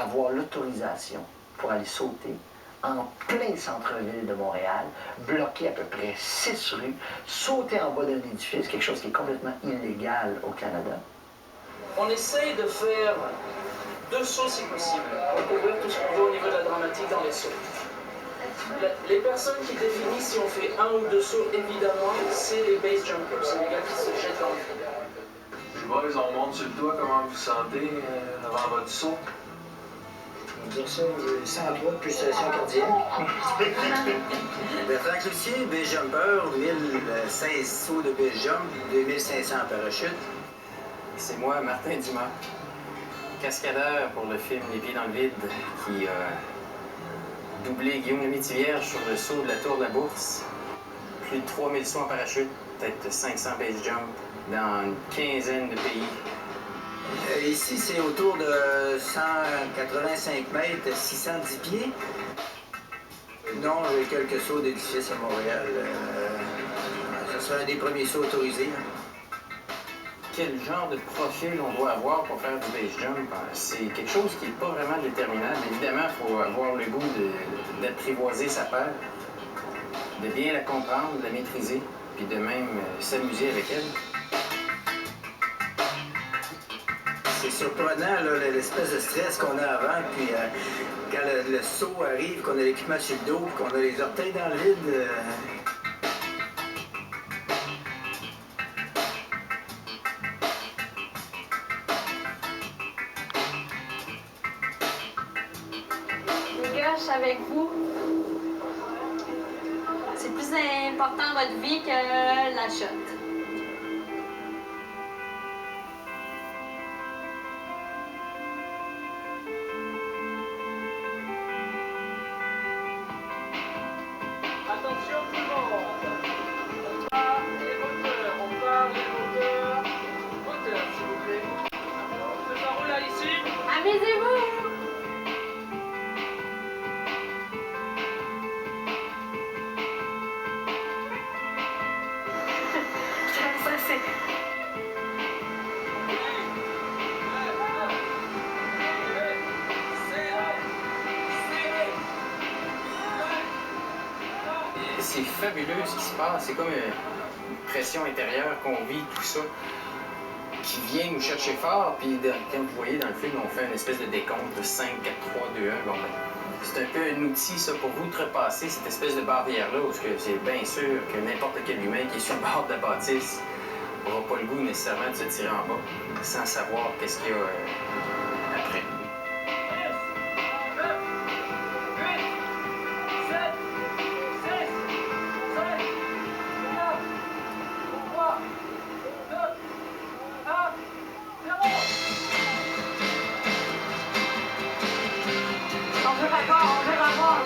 avoir l'autorisation pour aller sauter en plein centre-ville de Montréal, bloquer à peu près 6 rues, sauter en bas d'un édifice, quelque chose qui est complètement illégal au Canada. On essaye de faire 2 sauts si possible, pour couvrir tout ce qu'on veut au niveau de la dramatique dans les sauts. Les personnes qui définissent si on fait 1 ou 2 sauts, évidemment, c'est les base jumpers, c'est les gars qui se jettent dans le fond. Les boys, on monte sur le toit, comment vous sentez avant votre saut? On va dire ça, 103 de pulsation cardiaque. Bertrand Cloutier, base jumper, 1016 sauts de base jump, 2500 en parachute. C'est moi, Martin Dumas, cascadeur pour le film Les Pieds dans le vide, qui a doublé Guillaume Lemaitre-Vierge sur le saut de la Tour de la Bourse. Plus de 3000 sauts en parachute, peut-être 500 base jump dans une quinzaine de pays. Ici, c'est autour de 185 mètres, 610 pieds. Non, j'ai quelques sauts d'édifices à Montréal. Ce sera un des premiers sauts autorisés. Quel genre de profil on doit avoir pour faire du base jump? C'est quelque chose qui n'est pas vraiment déterminable. Évidemment, il faut avoir le goût d'apprivoiser sa peur, de bien la comprendre, de la maîtriser, puis de même s'amuser avec elle. C'est surprenant, l'espèce de stress qu'on a avant, puis quand le saut arrive, qu'on a l'équipement sur le dos, puis qu'on a les orteils dans le vide. Les gars, je suis avec vous. C'est plus important dans votre vie que la shot. Attention tout le monde! On part les moteurs, moteur s'il vous plaît. Ça roule à l'issue. Amusez-vous! Ça, c'est... C'est fabuleux ce qui se passe. C'est comme une pression intérieure qu'on vit, tout ça, qui vient nous chercher fort. Puis, comme vous voyez dans le film, on fait une espèce de décompte de 5, 4, 3, 2, 1. Bon, ben, c'est un peu un outil, ça, pour vous outrepasser cette espèce de barrière-là, où c'est bien sûr que n'importe quel humain qui est sur le bord de la bâtisse n'aura pas le goût nécessairement de se tirer en bas sans savoir qu'est-ce qu'il y a après. On veut la voir, on veut la voir.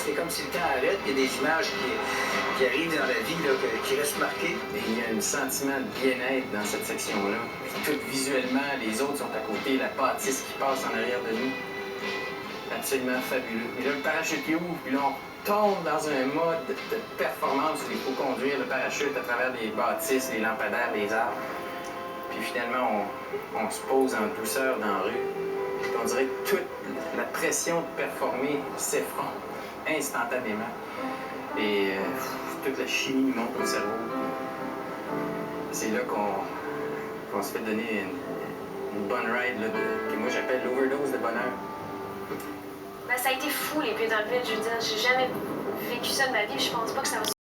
C'est comme si le temps arrête, il y a des images qui arrivent dans la vie, là, qui restent marquées. Et il y a un sentiment de bien-être dans cette section-là. Tout visuellement, les autres sont à côté, la bâtisse qui passe en arrière de nous. Absolument fabuleux. Et là, le parachute qui ouvre, puis là, on tombe dans un mode de performance où il faut conduire le parachute à travers les bâtisses, les lampadaires, les arbres. Puis finalement, on se pose en douceur dans la rue. Puis on dirait que toute la pression de performer s'effondre instantanément. Et toute la chimie monte au cerveau. C'est là qu'on se fait donner une bonne ride là, que moi j'appelle l'overdose de bonheur. Ben, ça a été fou, les pieds dans le vide. Je veux dire, j'ai jamais vécu ça de ma vie. Je pense pas que ça va